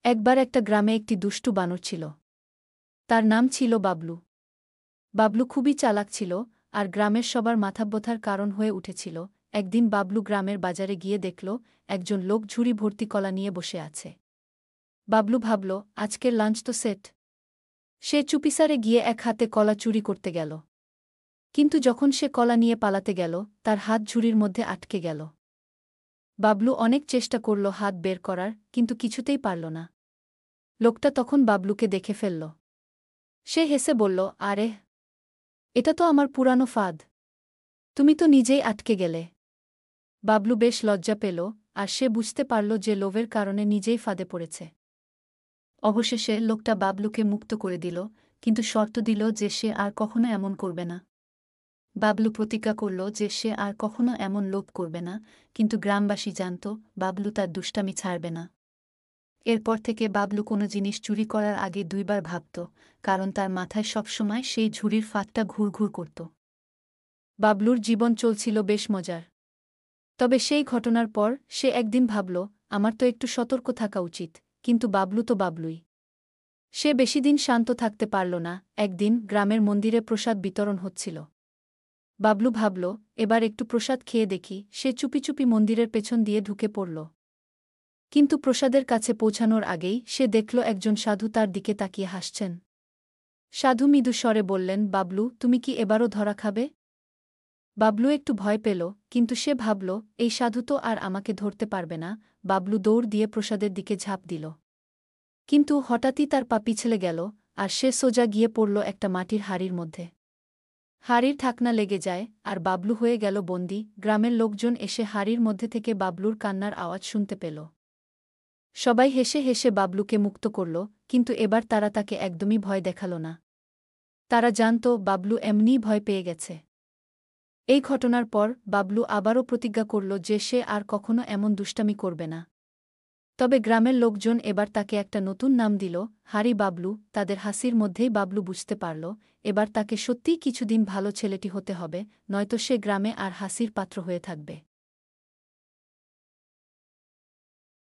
একবার একটা গ্রামে একটি দুষ্টু বানর ছিল। তার নাম ছিল বাবলু। বাবলু খুবই চালাক ছিল, আর গ্রামের সবার মাথাব্যথার কারণ হয়ে উঠেছিল। একদিন বাবলু গ্রামের বাজারে গিয়ে দেখল, একজন লোক ঝুড়ি ভর্তি কলা নিয়ে বসে আছে। বাবলু ভাবল, আজকের লাঞ্চ তো সেট। সে চুপিসারে গিয়ে এক হাতে কলা চুরি করতে গেল। কিন্তু যখন সে কলা নিয়ে পালাতে গেল, তার হাত ঝুড়ির মধ্যে আটকে গেল। বাবলু অনেক চেষ্টা করল হাত বের করার, কিন্তু কিছুতেই পারল না। লোকটা তখন বাবলুকে দেখে ফেলল। সে হেসে বলল, আরে, এটা তো আমার পুরানো ফাঁদ। তুমি তো নিজেই আটকে গেলে। বাবলু বেশ লজ্জা পেল, আর সে বুঝতে পারল যে লোভের কারণে নিজেই ফাঁদে পড়েছে। অবশেষে লোকটা বাবলুকে মুক্ত করে দিল, কিন্তু শর্ত দিল যে সে আর কখনো এমন করবে না। বাবলু প্রতিজ্ঞা করল যে সে আর কখনো এমন লোভ করবে না, কিন্তু গ্রামবাসী জানত বাবলু তার দুষ্টামি ছাড়বে না। এরপর থেকে বাবলু কোনো জিনিস চুরি করার আগে দুইবার ভাবত, কারণ তার মাথায় সবসময় সেই ঝুড়ির ফাঁদটা ঘুরঘুর করত। বাবলুর জীবন চলছিল বেশ মজার। তবে সেই ঘটনার পর সে একদিন ভাবল, আমার তো একটু সতর্ক থাকা উচিত, কিন্তু বাবলু তো বাবলুই। সে বেশিদিন শান্ত থাকতে পারল না। একদিন গ্রামের মন্দিরে প্রসাদ বিতরণ হচ্ছিল। বাবলু ভাবল, এবার একটু প্রসাদ খেয়ে দেখি। সে চুপি চুপি মন্দিরের পেছন দিয়ে ঢুকে পড়ল। কিন্তু প্রসাদের কাছে পৌঁছানোর আগেই সে দেখল একজন সাধু তার দিকে তাকিয়ে হাসছেন। সাধু মৃদু স্বরে বললেন, বাবলু, তুমি কি এবারও ধরা খাবে? বাবলু একটু ভয় পেল, কিন্তু সে ভাবল, এই সাধু তো আর আমাকে ধরতে পারবে না। বাবলু দৌড় দিয়ে প্রসাদের দিকে ঝাঁপ দিল। কিন্তু হঠাৎই তার পা পিছলে গেল, আর সে সোজা গিয়ে পড়ল একটা মাটির হাঁড়ির মধ্যে। হাঁড়ির ঢাকনা লেগে যায়, আর বাবলু হয়ে গেল বন্দী। গ্রামের লোকজন এসে হাঁড়ির মধ্যে থেকে বাবলুর কান্নার আওয়াজ শুনতে পেল। সবাই হেসে হেসে বাবলুকে মুক্ত করল, কিন্তু এবার তারা তাকে একদমই ভয় দেখাল না। তারা জানত বাবলু এমনিই ভয় পেয়ে গেছে। এই ঘটনার পর বাবলু আবারও প্রতিজ্ঞা করল যে সে আর কখনো এমন দুষ্টামি করবে না। তবে গ্রামের লোকজন এবার তাকে একটা নতুন নাম দিল, হারি বাবলু। তাদের হাসির মধ্যেই বাবলু বুঝতে পারল, এবার তাকে সত্যিই কিছুদিন ভালো ছেলেটি হতে হবে, নয়তো সে গ্রামে আর হাসির পাত্র হয়ে থাকবে।